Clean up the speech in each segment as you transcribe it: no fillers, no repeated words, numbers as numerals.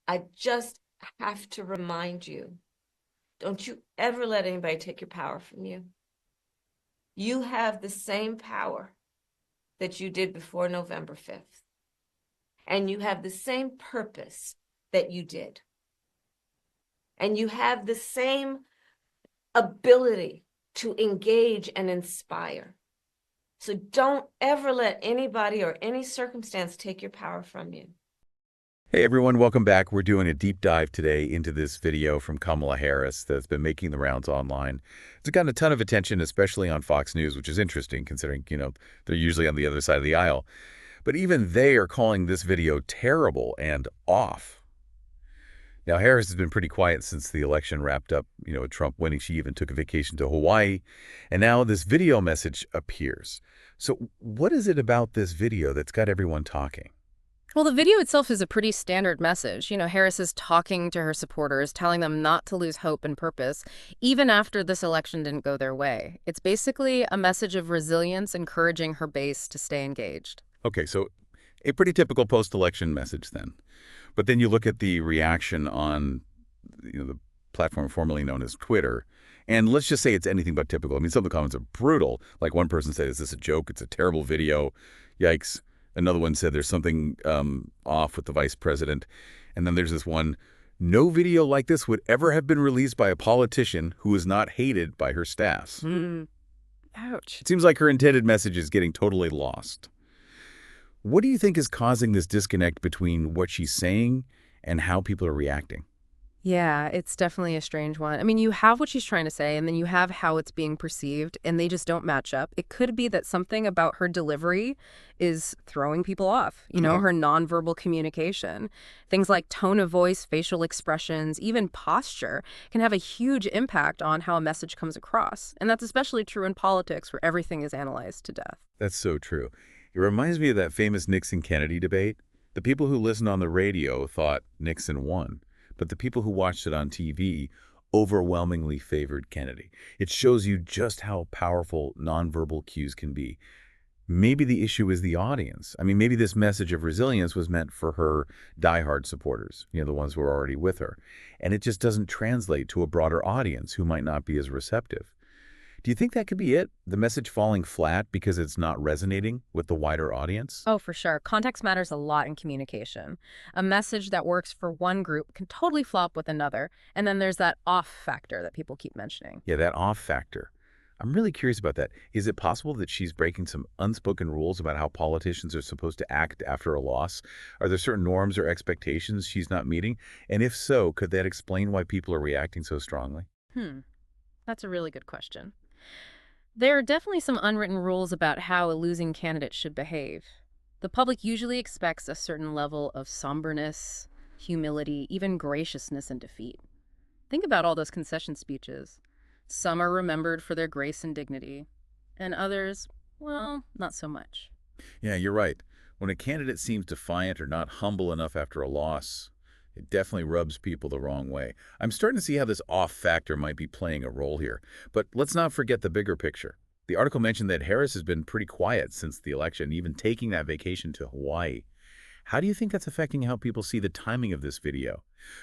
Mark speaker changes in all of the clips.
Speaker 1: I just have to remind you, don't you ever let anybody take your power from you. You have the same power that you did before November 5th. And you have the same purpose that you did. And you have the same ability to engage and inspire. So don't ever let anybody or any circumstance take your power from you.
Speaker 2: Hey everyone, welcome back. We're doing a deep dive today into this video from Kamala Harris that's been making the rounds online. It's gotten a ton of attention, especially on Fox News, which is interesting considering, they're usually on the other side of the aisle. But even they are calling this video terrible and off. Now, Harris has been pretty quiet since the election wrapped up, with Trump winning. She even took a vacation to Hawaii. And now this video message appears. So what is it about this video that's got everyone talking?
Speaker 3: Well, the video itself is a pretty standard message. Harris is talking to her supporters, telling them not to lose hope and purpose, even after this election didn't go their way. It's basically a message of resilience, encouraging her base to stay engaged.
Speaker 2: Okay, so a pretty typical post-election message then. But then you look at the reaction on the platform formerly known as Twitter, and let's just say it's anything but typical. I mean, some of the comments are brutal. Like one person said, "Is this a joke? It's a terrible video. Yikes." Another one said there's something off with the vice president. And then there's this one, "No video like this would ever have been released by a politician who is not hated by her staffs."
Speaker 3: Ouch.
Speaker 2: It seems like her intended message is getting totally lost. What do you think is causing this disconnect between what she's saying and how people are reacting?
Speaker 3: Yeah, it's definitely a strange one. I mean, you have what she's trying to say, and then you have how it's being perceived, and they just don't match up. It could be that something about her delivery is throwing people off, her nonverbal communication. Things like tone of voice, facial expressions, even posture can have a huge impact on how a message comes across. And that's especially true in politics, where everything is analyzed to death.
Speaker 2: That's so true. It reminds me of that famous Nixon-Kennedy debate. The people who listened on the radio thought Nixon won, but the people who watched it on TV overwhelmingly favored Kennedy. It shows you just how powerful nonverbal cues can be. Maybe the issue is the audience. I mean, maybe this message of resilience was meant for her diehard supporters, the ones who are already with her. And it just doesn't translate to a broader audience who might not be as receptive. Do you think that could be it? The message falling flat because it's not resonating with the wider audience?
Speaker 3: Oh, for sure. Context matters a lot in communication. A message that works for one group can totally flop with another. And then there's that off factor that people keep mentioning.
Speaker 2: Yeah, that off factor. I'm really curious about that. Is it possible that she's breaking some unspoken rules about how politicians are supposed to act after a loss? Are there certain norms or expectations she's not meeting? And if so, could that explain why people are reacting so strongly?
Speaker 3: That's a really good question. There are definitely some unwritten rules about how a losing candidate should behave. The public usually expects a certain level of somberness, humility, even graciousness in defeat. Think about all those concession speeches. Some are remembered for their grace and dignity, and others, well, not so much.
Speaker 2: Yeah, you're right. When a candidate seems defiant or not humble enough after a loss, it definitely rubs people the wrong way. I'm starting to see how this off factor might be playing a role here. But let's not forget the bigger picture. The article mentioned that Harris has been pretty quiet since the election, even taking that vacation to Hawaii. How do you think that's affecting how people see the timing of this video?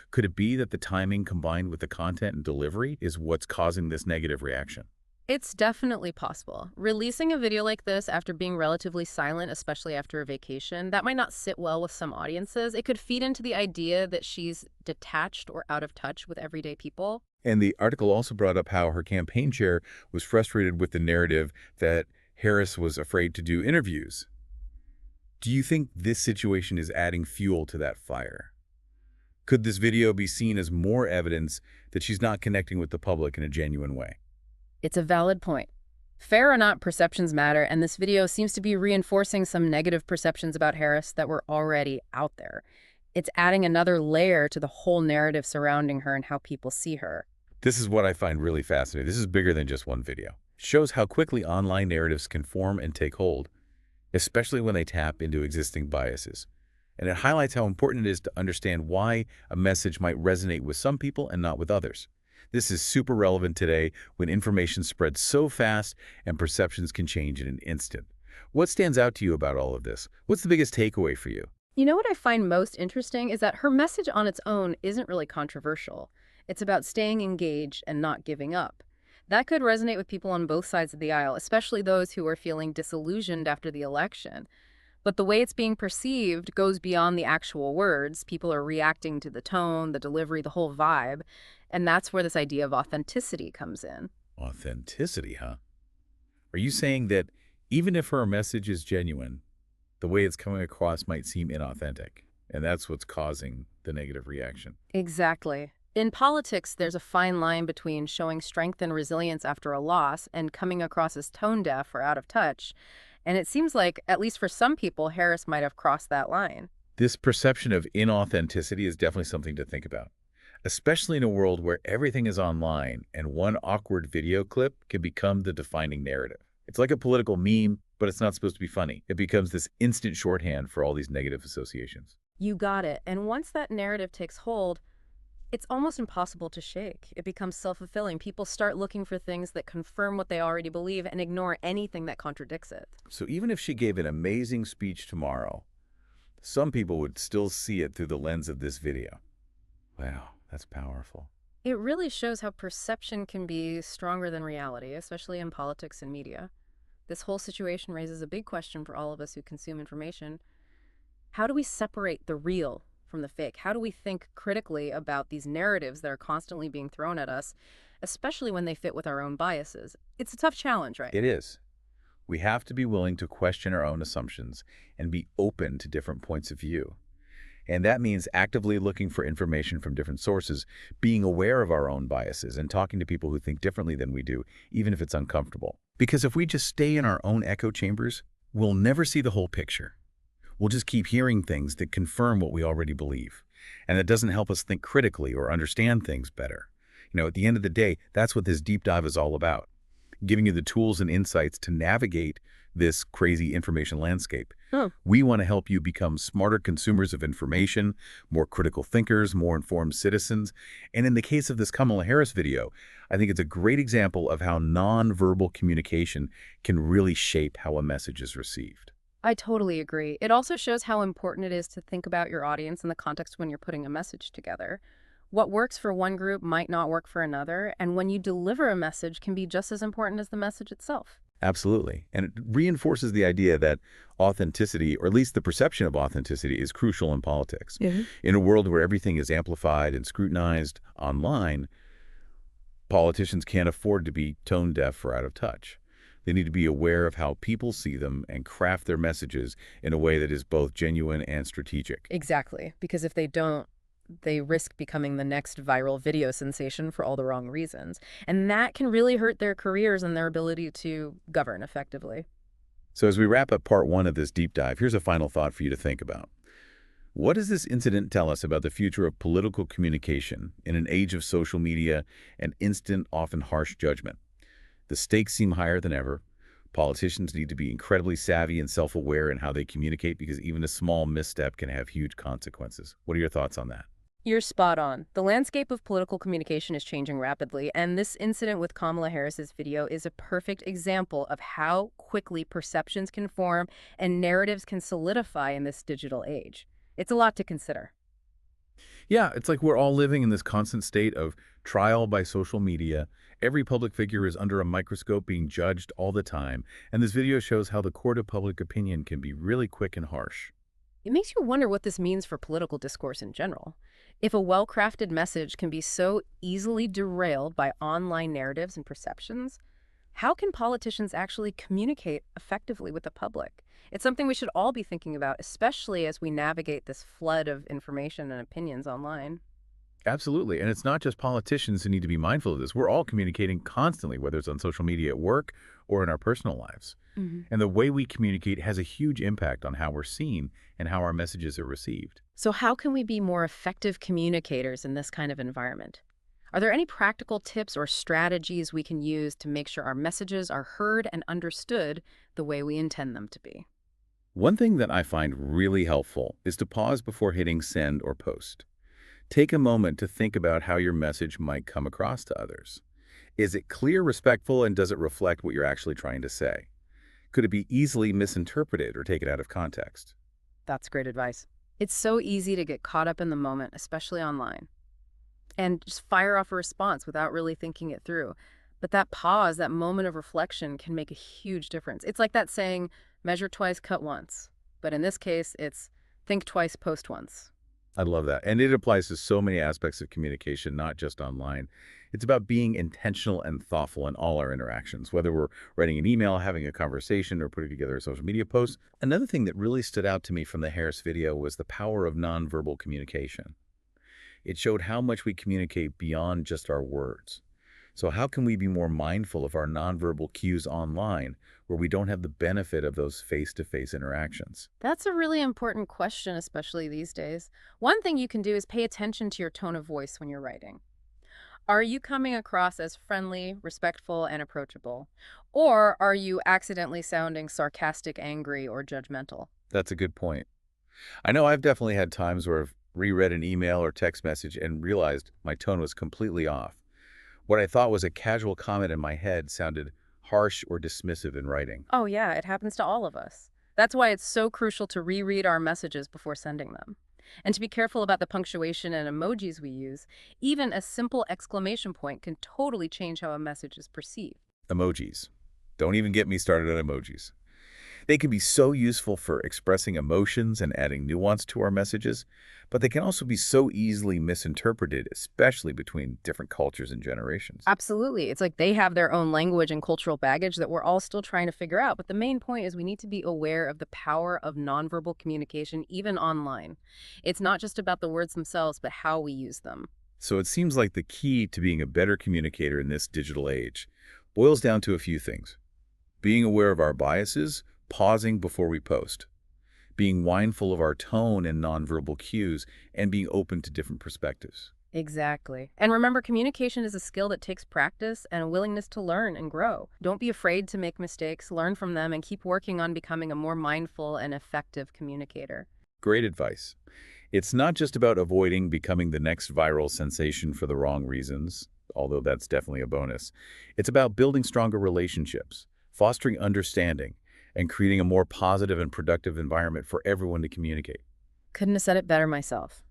Speaker 2: Could it be that the timing combined with the content and delivery is what's causing this negative reaction?
Speaker 3: It's definitely possible. Releasing a video like this after being relatively silent, especially after a vacation, that might not sit well with some audiences. It could feed into the idea that she's detached or out of touch with everyday people.
Speaker 2: And the article also brought up how her campaign chair was frustrated with the narrative that Harris was afraid to do interviews. Do you think this situation is adding fuel to that fire? Could this video be seen as more evidence that she's not connecting with the public in a genuine way?
Speaker 3: It's a valid point. Fair or not, perceptions matter, and this video seems to be reinforcing some negative perceptions about Harris that were already out there. It's adding another layer to the whole narrative surrounding her and how people see her.
Speaker 2: This is what I find really fascinating. This is bigger than just one video. It shows how quickly online narratives can form and take hold, especially when they tap into existing biases. And it highlights how important it is to understand why a message might resonate with some people and not with others. This is super relevant today when information spreads so fast and perceptions can change in an instant. What stands out to you about all of this? What's the biggest takeaway for you?
Speaker 3: You know what I find most interesting is that her message on its own isn't really controversial. It's about staying engaged and not giving up. That could resonate with people on both sides of the aisle, especially those who are feeling disillusioned after the election. But the way it's being perceived goes beyond the actual words. People are reacting to the tone, the delivery, the whole vibe. And that's where this idea of authenticity comes in.
Speaker 2: Authenticity, huh? Are you saying that even if her message is genuine, the way it's coming across might seem inauthentic, and that's what's causing the negative reaction?
Speaker 3: Exactly. In politics, there's a fine line between showing strength and resilience after a loss and coming across as tone deaf or out of touch. And it seems like, at least for some people, Harris might have crossed that line.
Speaker 2: This perception of inauthenticity is definitely something to think about, especially in a world where everything is online and one awkward video clip can become the defining narrative. It's like a political meme, but it's not supposed to be funny. It becomes this instant shorthand for all these negative associations.
Speaker 3: You got it. And once that narrative takes hold, it's almost impossible to shake. It becomes self-fulfilling. People start looking for things that confirm what they already believe and ignore anything that contradicts it.
Speaker 2: So even if she gave an amazing speech tomorrow, some people would still see it through the lens of this video. Wow, that's powerful.
Speaker 3: It really shows how perception can be stronger than reality, especially in politics and media. This whole situation raises a big question for all of us who consume information. How do we separate the real from the fake? How do we think critically about these narratives that are constantly being thrown at us, especially when they fit with our own biases? It's a tough challenge, right?
Speaker 2: It is. We have to be willing to question our own assumptions and be open to different points of view. And that means actively looking for information from different sources, being aware of our own biases, and talking to people who think differently than we do, even if it's uncomfortable. Because if we just stay in our own echo chambers, we'll never see the whole picture. We'll just keep hearing things that confirm what we already believe. And that doesn't help us think critically or understand things better. At the end of the day, that's what this deep dive is all about. Giving you the tools and insights to navigate this crazy information landscape. We want to help you become smarter consumers of information, more critical thinkers, more informed citizens. And in the case of this Kamala Harris video, I think it's a great example of how nonverbal communication can really shape how a message is received.
Speaker 3: I totally agree. It also shows how important it is to think about your audience in the context when you're putting a message together. What works for one group might not work for another, and when you deliver a message can be just as important as the message itself.
Speaker 2: Absolutely. And it reinforces the idea that authenticity, or at least the perception of authenticity, is crucial in politics. In a world where everything is amplified and scrutinized online, politicians can't afford to be tone deaf or out of touch. They need to be aware of how people see them and craft their messages in a way that is both genuine and strategic.
Speaker 3: Exactly, because if they don't, they risk becoming the next viral video sensation for all the wrong reasons. And that can really hurt their careers and their ability to govern effectively.
Speaker 2: So as we wrap up part one of this deep dive, here's a final thought for you to think about. What does this incident tell us about the future of political communication in an age of social media and instant, often harsh judgment? The stakes seem higher than ever. Politicians need to be incredibly savvy and self-aware in how they communicate because even a small misstep can have huge consequences. What are your thoughts on that?
Speaker 3: You're spot on. The landscape of political communication is changing rapidly, and this incident with Kamala Harris's video is a perfect example of how quickly perceptions can form and narratives can solidify in this digital age. It's a lot to consider.
Speaker 2: Yeah, it's like we're all living in this constant state of trial by social media. Every public figure is under a microscope being judged all the time, and this video shows how the court of public opinion can be really quick and harsh.
Speaker 3: It makes you wonder what this means for political discourse in general. If a well-crafted message can be so easily derailed by online narratives and perceptions, how can politicians actually communicate effectively with the public? It's something we should all be thinking about, especially as we navigate this flood of information and opinions online.
Speaker 2: Absolutely. And it's not just politicians who need to be mindful of this. We're all communicating constantly, whether it's on social media at work or in our personal lives. And the way we communicate has a huge impact on how we're seen and how our messages are received.
Speaker 3: So how can we be more effective communicators in this kind of environment? Are there any practical tips or strategies we can use to make sure our messages are heard and understood the way we intend them to be?
Speaker 2: One thing that I find really helpful is to pause before hitting send or post. Take a moment to think about how your message might come across to others. Is it clear, respectful, and does it reflect what you're actually trying to say? Could it be easily misinterpreted or taken out of context?
Speaker 3: That's great advice. It's so easy to get caught up in the moment, especially online, and just fire off a response without really thinking it through. But that pause, that moment of reflection can make a huge difference. It's like that saying, measure twice, cut once. But in this case, it's think twice, post once.
Speaker 2: I love that. And it applies to so many aspects of communication, not just online. It's about being intentional and thoughtful in all our interactions, whether we're writing an email, having a conversation, or putting together a social media post. Another thing that really stood out to me from the Harris video was the power of nonverbal communication. It showed how much we communicate beyond just our words. So how can we be more mindful of our nonverbal cues online where we don't have the benefit of those face-to-face interactions?
Speaker 3: That's a really important question, especially these days. One thing you can do is pay attention to your tone of voice when you're writing. Are you coming across as friendly, respectful, and approachable? Or are you accidentally sounding sarcastic, angry, or judgmental?
Speaker 2: That's a good point. I know I've definitely had times where I've reread an email or text message and realized my tone was completely off. What I thought was a casual comment in my head sounded harsh or dismissive in writing.
Speaker 3: Oh, yeah, it happens to all of us. That's why it's so crucial to reread our messages before sending them. And to be careful about the punctuation and emojis we use. Even a simple exclamation point can totally change how a message is perceived.
Speaker 2: Emojis. Don't even get me started on emojis. They can be so useful for expressing emotions and adding nuance to our messages, but they can also be so easily misinterpreted, especially between different cultures and generations.
Speaker 3: Absolutely. It's like they have their own language and cultural baggage that we're all still trying to figure out. But the main point is we need to be aware of the power of nonverbal communication, even online. It's not just about the words themselves, but how we use them.
Speaker 2: So it seems like the key to being a better communicator in this digital age boils down to a few things. Being aware of our biases, pausing before we post, being mindful of our tone and nonverbal cues, and being open to different perspectives.
Speaker 3: Exactly. And remember, communication is a skill that takes practice and a willingness to learn and grow. Don't be afraid to make mistakes, learn from them, and keep working on becoming a more mindful and effective communicator.
Speaker 2: Great advice. It's not just about avoiding becoming the next viral sensation for the wrong reasons, although that's definitely a bonus. It's about building stronger relationships, fostering understanding, and creating a more positive and productive environment for everyone to communicate.
Speaker 3: Couldn't have said it better myself.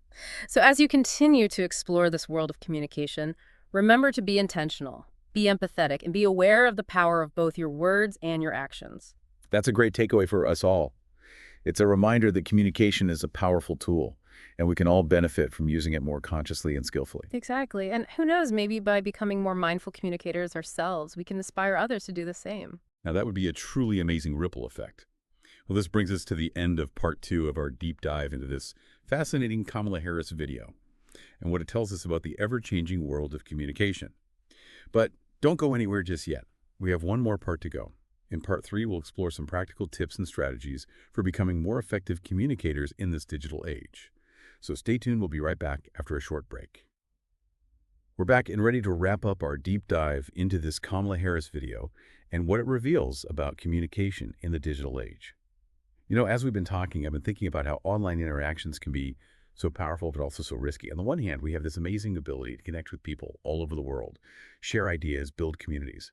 Speaker 3: So as you continue to explore this world of communication, remember to be intentional, be empathetic, and be aware of the power of both your words and your actions.
Speaker 2: That's a great takeaway for us all. It's a reminder that communication is a powerful tool, and we can all benefit from using it more consciously and skillfully.
Speaker 3: Exactly. And who knows, maybe by becoming more mindful communicators ourselves, we can inspire others to do the same.
Speaker 4: Now that would be a truly amazing ripple effect. Well, this brings us to the end of part 2 of our deep dive into this fascinating Kamala Harris video and what it tells us about the ever-changing world of communication. But don't go anywhere just yet. We have one more part to go. In part 3, we'll explore some practical tips and strategies for becoming more effective communicators in this digital age. So stay tuned. We'll be right back after a short break. We're back and ready to wrap up our deep dive into this Kamala Harris video and what it reveals about communication in the digital age. You know, as we've been talking, I've been thinking about how online interactions can be so powerful, but also so risky. On the one hand, we have this amazing ability to connect with people all over the world, share ideas, build communities.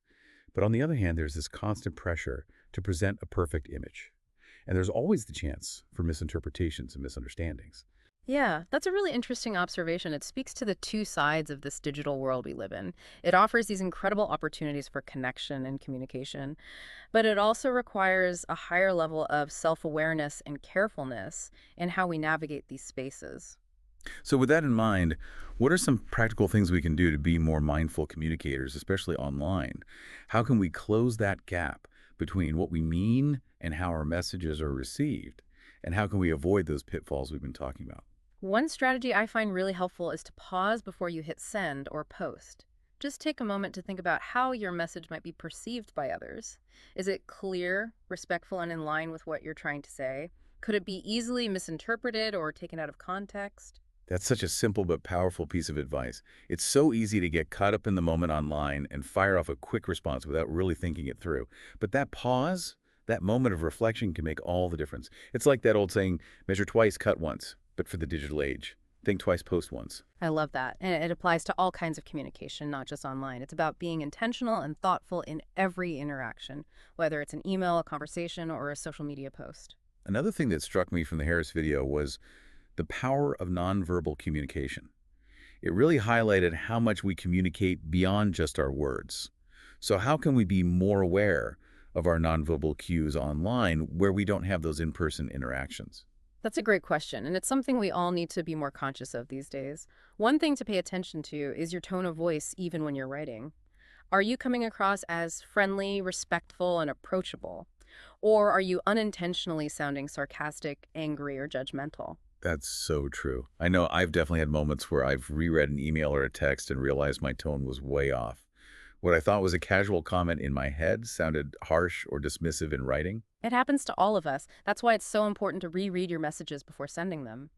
Speaker 4: But on the other hand, there's this constant pressure to present a perfect image. And there's always the chance for misinterpretations and misunderstandings.
Speaker 3: Yeah, that's a really interesting observation. It speaks to the two sides of this digital world we live in. It offers these incredible opportunities for connection and communication, but it also requires a higher level of self-awareness and carefulness in how we navigate these spaces.
Speaker 2: So with that in mind, what are some practical things we can do to be more mindful communicators, especially online? How can we close that gap between what we mean and how our messages are received? And how can we avoid those pitfalls we've been talking about?
Speaker 3: One strategy I find really helpful is to pause before you hit send or post. Just take a moment to think about how your message might be perceived by others. Is it clear, respectful, and in line with what you're trying to say? Could it be easily misinterpreted or taken out of context?
Speaker 2: That's such a simple but powerful piece of advice. It's so easy to get caught up in the moment online and fire off a quick response without really thinking it through. But that pause, that moment of reflection can make all the difference. It's like that old saying, measure twice, cut once. But for the digital age, think twice, post once.
Speaker 3: I love that. And it applies to all kinds of communication, not just online. It's about being intentional and thoughtful in every interaction, whether it's an email, a conversation, or a social media post.
Speaker 2: Another thing that struck me from the Harris video was the power of nonverbal communication. It really highlighted how much we communicate beyond just our words. So how can we be more aware of our nonverbal cues online where we don't have those in-person interactions?
Speaker 3: That's a great question, and it's something we all need to be more conscious of these days. One thing to pay attention to is your tone of voice even when you're writing. Are you coming across as friendly, respectful, and approachable? Or are you unintentionally sounding sarcastic, angry, or judgmental?
Speaker 2: That's so true. I know I've definitely had moments where I've reread an email or a text and realized my tone was way off. What I thought was a casual comment in my head sounded harsh or dismissive in writing.
Speaker 3: It happens to all of us. That's why it's so important to reread your messages before sending them.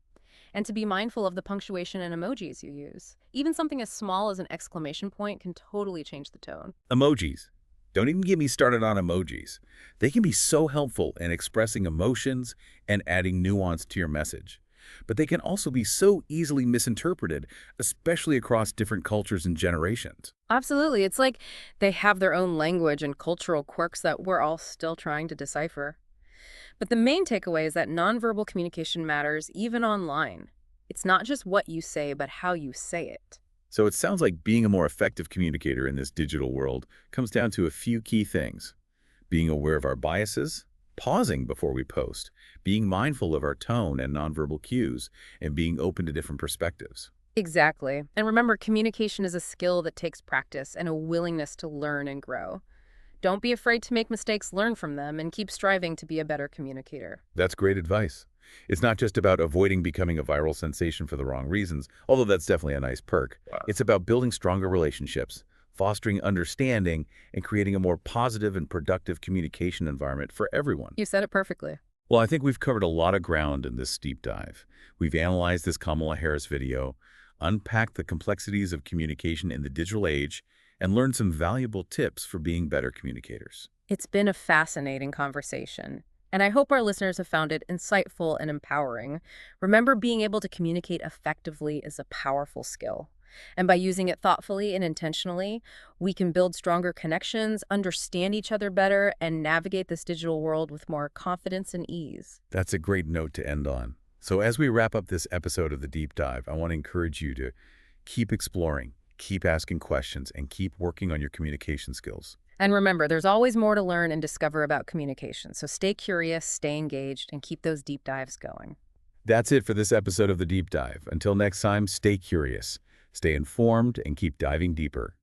Speaker 3: And to be mindful of the punctuation and emojis you use. Even something as small as an exclamation point can totally change the tone.
Speaker 2: Emojis. Don't even get me started on emojis. They can be so helpful in expressing emotions and adding nuance to your message. But they can also be so easily misinterpreted, especially across different cultures and generations.
Speaker 3: Absolutely. It's like they have their own language and cultural quirks that we're all still trying to decipher. But the main takeaway is that nonverbal communication matters even online. It's not just what you say, but how you say it.
Speaker 2: So it sounds like being a more effective communicator in this digital world comes down to a few key things. Being aware of our biases, pausing before we post, being mindful of our tone and nonverbal cues, and being open to different perspectives.
Speaker 3: Exactly. And remember, communication is a skill that takes practice and a willingness to learn and grow. Don't be afraid to make mistakes, learn from them, and keep striving to be a better communicator.
Speaker 2: That's great advice. It's not just about avoiding becoming a viral sensation for the wrong reasons, although that's definitely a nice perk. Wow. It's about building stronger relationships, fostering understanding, and creating a more positive and productive communication environment for everyone.
Speaker 3: You said it perfectly.
Speaker 2: Well, I think we've covered a lot of ground in this deep dive. We've analyzed this Kamala Harris video, unpacked the complexities of communication in the digital age, and learned some valuable tips for being better communicators.
Speaker 3: It's been a fascinating conversation, and I hope our listeners have found it insightful and empowering. Remember, being able to communicate effectively is a powerful skill. And by using it thoughtfully and intentionally, we can build stronger connections, understand each other better, and navigate this digital world with more confidence and ease.
Speaker 2: That's a great note to end on. So as we wrap up this episode of The Deep Dive, I want to encourage you to keep exploring, keep asking questions, and keep working on your communication skills.
Speaker 3: And remember, there's always more to learn and discover about communication. So stay curious, stay engaged, and keep those deep dives going.
Speaker 2: That's it for this episode of The Deep Dive. Until next time, stay curious, stay informed, and keep diving deeper.